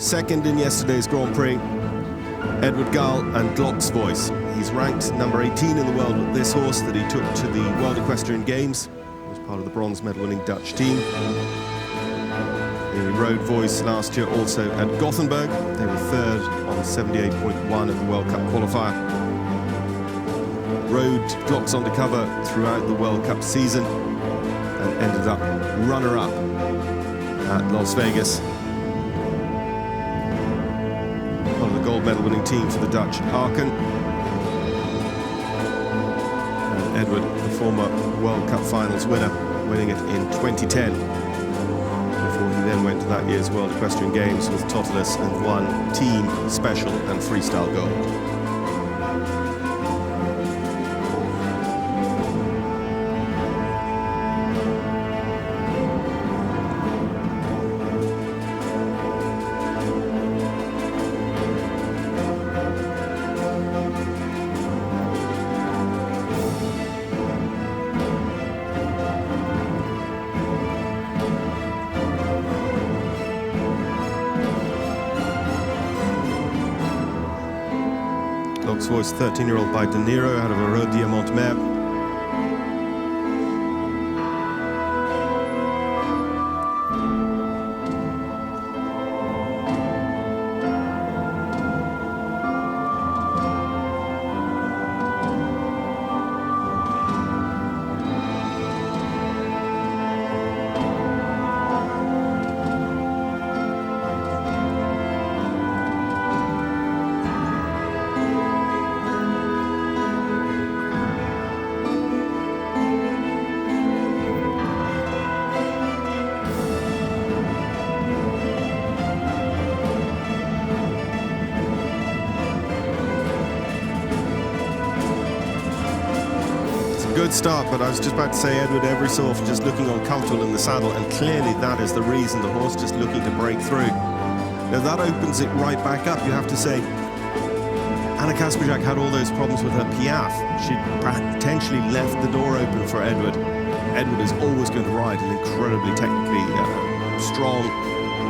Second in yesterday's Grand Prix, Edward Gall and Glock's Voice. He's ranked number 18 in the world with this horse that he took to the World Equestrian Games. He was part of the bronze medal winning Dutch team. He rode Voice last year also at Gothenburg. They were third on 78.1 at the World Cup qualifier. Rode Glock's undercover throughout the World Cup season and ended up runner-up at Las Vegas. Part of the gold medal winning team for the Dutch Aachen. And Edward, the former World Cup finals winner, winning it in 2010. Before he then went to that year's World Equestrian Games with Totilas and won team, special and freestyle gold. Glock's Voice, 13-year-old by De Niro out of a Road Diamant Mer. Good start, but I was just about to say Edward every so often just looking uncomfortable in the saddle, and clearly that is the reason, the horse just looking to break through. Now that opens it right back up. You have to say Anna Kasperjak had all those problems with her Piaffe. She potentially left the door open for Edward. Edward is always going to ride an incredibly technically strong,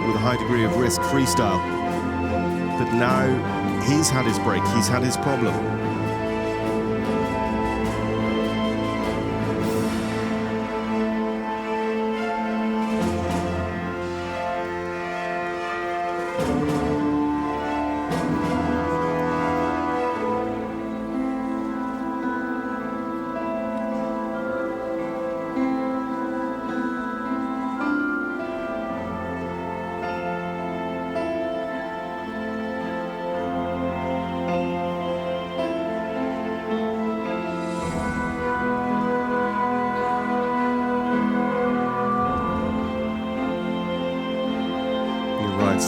with a high degree of risk freestyle. But now he's had his break, he's had his problem.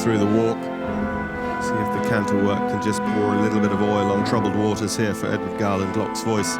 Through the walk. See if the canter work can just pour a little bit of oil on troubled waters here for Edward Gall and Glock's Voice.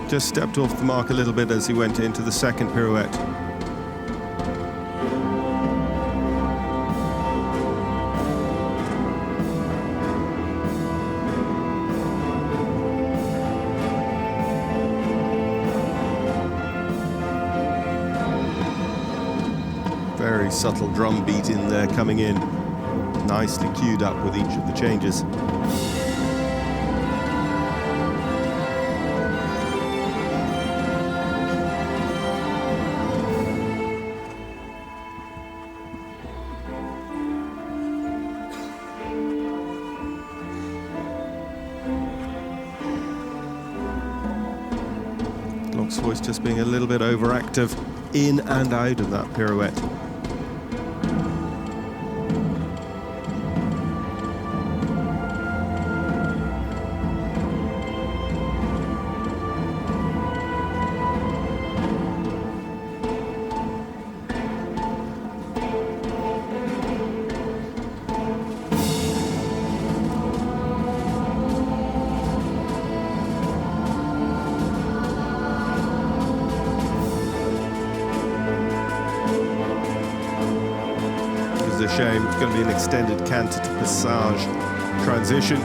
Just stepped off the mark a little bit as he went into the second pirouette. Very subtle drum beat in there coming in. Nicely cued up with each of the changes. Glock's voice just being a little bit overactive in and out of that pirouette. A shame. It's going to be an extended canter to passage transition.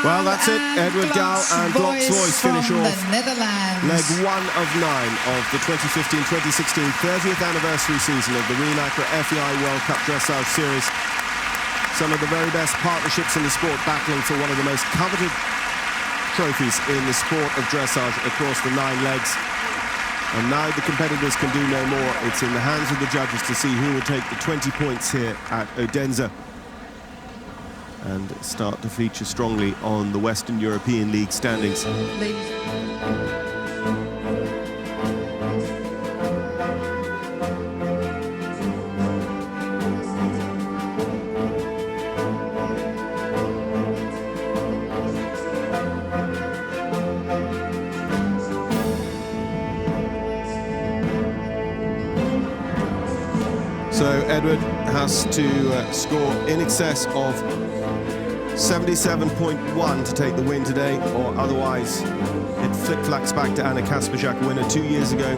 Well, that's it. Edward Gal and Glock's voice finish off leg 1 of 9 of the 2015-2016 30th anniversary season of the Reem Acra FEI World Cup Dressage Series. Some of the very best partnerships in the sport battling for one of the most coveted trophies in the sport of dressage across the 9 legs. And now the competitors can do no more. It's in the hands of the judges to see who will take the 20 points here at Odense and start to feature strongly on the Western European League standings. So Edward has to score in excess of 77.1 to take the win today, or otherwise it flick-flacks back to Anna Kasperjak, winner 2 years ago.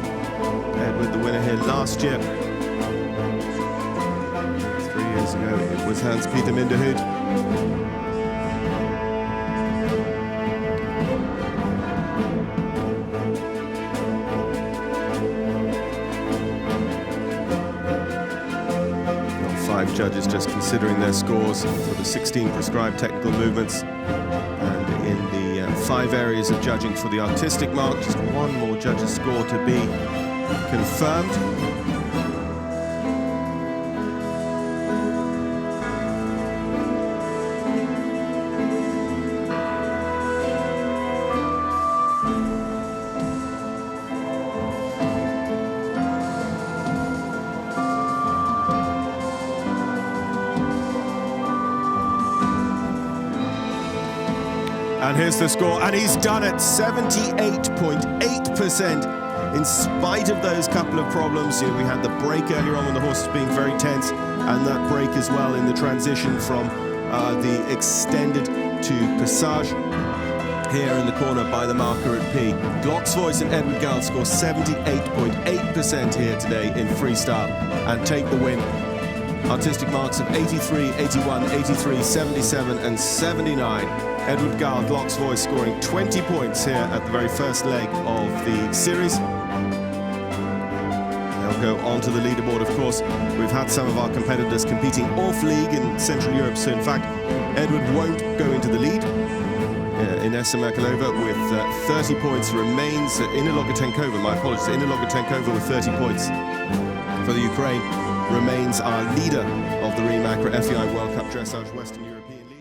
Edward, the winner here last year. 3 years ago it was Hans-Peter Minderhood. Five judges just considering their scores for the 16 prescribed technical movements, and in the 5 areas of judging for the artistic mark, just one more judge's score to be confirmed. And here's the score, and he's done it, 78.8%. In spite of those couple of problems, we had the break earlier on when the horse was being very tense, and that break as well in the transition from the extended to passage here in the corner by the marker at P. Glock's voice and Edward Gal score 78.8% here today in freestyle and take the win. Artistic marks of 83, 81, 83, 77 and 79. Edward Gal, Glock's voice, scoring 20 points here at the very first leg of the series. They'll go on to the leaderboard, of course. We've had some of our competitors competing off-league in Central Europe, so in fact, Edward won't go into the lead. Inessa Merkelova with 30 points remains. Ina Logutenkova, my apologies, Ina Logutenkova with 30 points for the Ukraine remains our leader of the Reem Acra FEI World Cup Dressage Western European League.